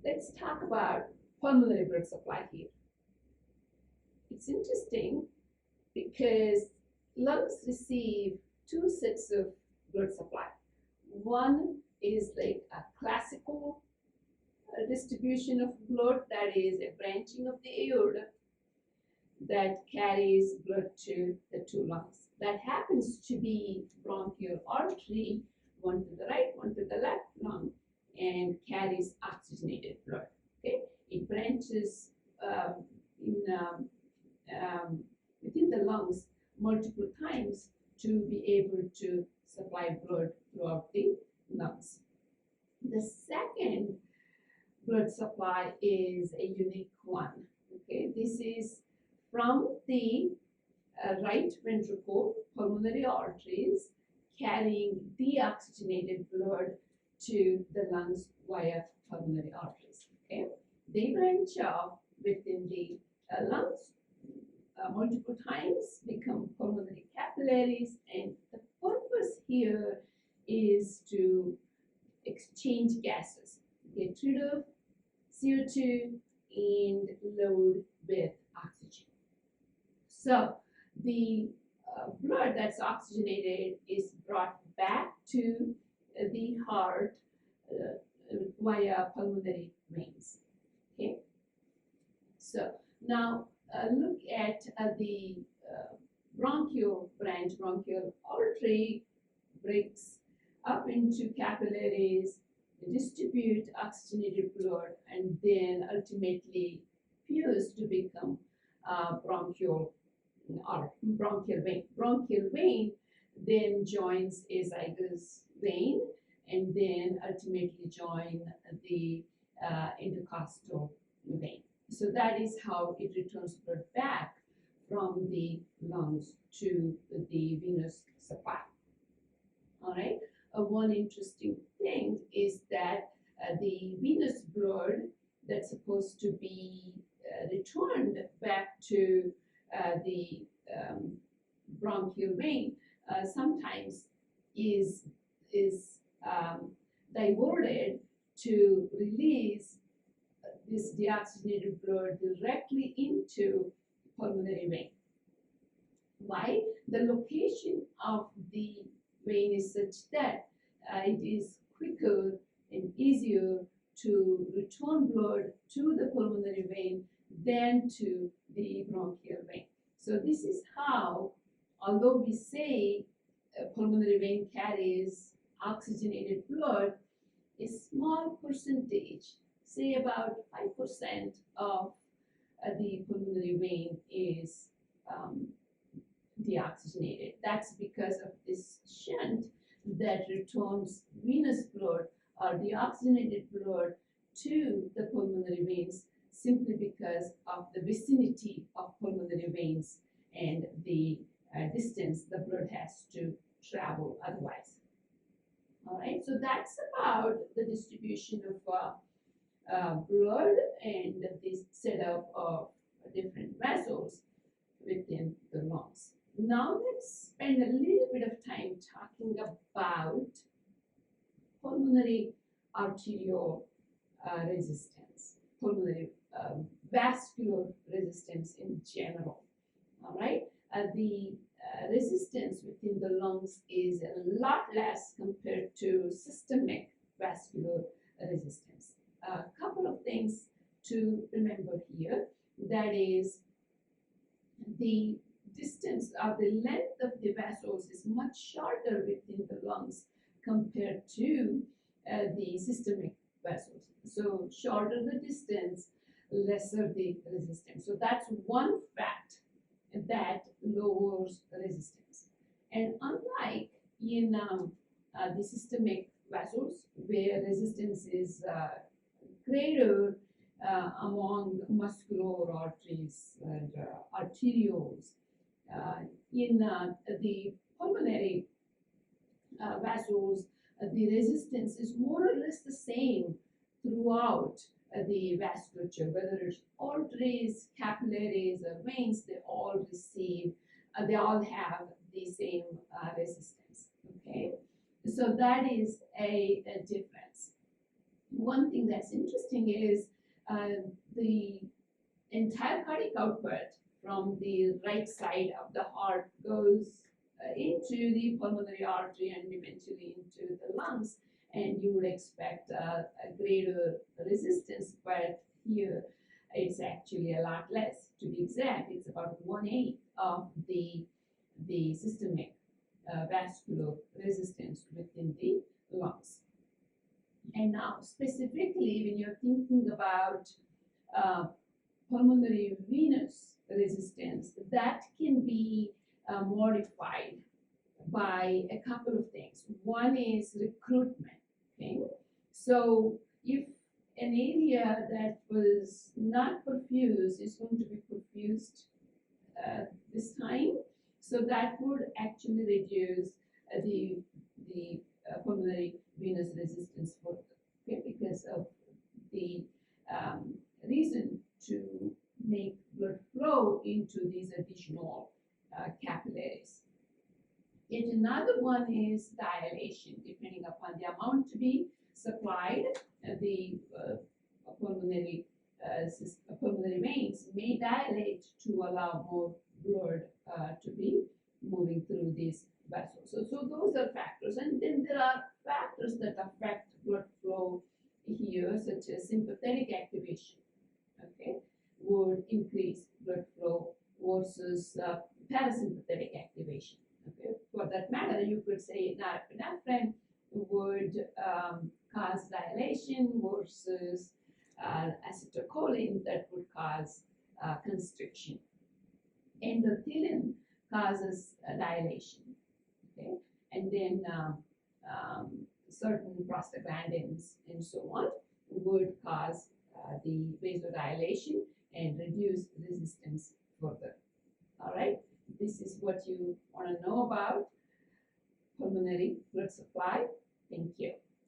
Let's talk about pulmonary blood supply here. It's interesting because lungs receive two sets of blood supply. One is like a classical distribution of blood, that is a branching of the aorta that carries blood to the two lungs. That happens to be bronchial artery, one to the right, one to the left lung, and carries oxygenated blood. Okay, it branches in within the lungs multiple times to be able to supply blood throughout the lungs. The second blood supply is a unique one. Okay, this is from the right ventricle, pulmonary arteries, carrying deoxygenated blood to the lungs via pulmonary arteries. Okay, they branch off within the lungs multiple times, become pulmonary capillaries, and the purpose here is to exchange gases, get rid of CO2 and load with oxygen. So the blood that's oxygenated is brought back to the heart via pulmonary veins. Okay, so now look at the bronchial branch. Bronchial artery breaks up into capillaries, distribute oxygenated blood, and then ultimately fuse to become bronchial vein. Bronchial vein then joins azygous vein, and then ultimately join the intercostal vein. So that is how it returns blood back from the lungs to the venous supply. All right. One interesting thing is that the venous blood that's supposed to be returned back to the bronchial vein sometimes is diverted to release this deoxygenated blood directly into pulmonary vein. Why? The location of the vein is such that it is quicker and easier to return blood to the pulmonary vein than to the bronchial vein. So this is how, although we say a pulmonary vein carries oxygenated blood, a small percentage, say about 5% of the pulmonary vein is deoxygenated. That's because of this shunt that returns venous blood or deoxygenated blood to the pulmonary veins simply because of the vicinity of pulmonary veins and the distance the blood has to travel otherwise. All right, so that's about the distribution of blood and this setup of different vessels within the lungs. Now let's spend a little bit of time talking about pulmonary arterial resistance, pulmonary vascular resistance in general. All right, the resistance within the lungs is a lot less compared to systemic vascular resistance. A couple of things to remember here. That is, the distance or the length of the vessels is much shorter within the lungs compared to the systemic vessels. So shorter the distance, lesser the resistance. So that's one fact that lowers resistance. And unlike in the systemic vessels, where resistance is greater among muscular arteries and arterioles, in the pulmonary vessels, the resistance is more or less the same throughout the vasculature, whether it's arteries, capillaries, or veins, they all have the same resistance. Okay, so that is a difference. one thing that's interesting is the entire cardiac output from the right side of the heart goes into the pulmonary artery and eventually into the lungs, and you would expect a greater resistance, but here it's actually a lot less. To be exact, it's about 1/8 of the systemic vascular resistance within the lungs. And now, specifically, when you're thinking about uh, pulmonary venous resistance, that can be modified by a couple of things. One is recruitment. Okay, so if an area that was not perfused is going to be perfused this time, so that would actually reduce the pulmonary venous resistance further. Okay, because of the reason to make blood flow into these additional capillaries. Yet another one is dilation, depending upon the amount to be supplied. The pulmonary veins may dilate to allow more blood to be moving through these vessels. So those are factors. And then there are factors that affect blood flow here, such as sympathetic activation, okay, would increase blood flow versus parasympathetic activation. Okay, for that matter, you could say norepinephrine would cause dilation versus acetylcholine that would cause constriction. Endothelin causes dilation, okay, and then certain prostaglandins and so on would cause the vasodilation and reduce resistance further. All right, this is what you want to know about pulmonary blood supply. Thank you.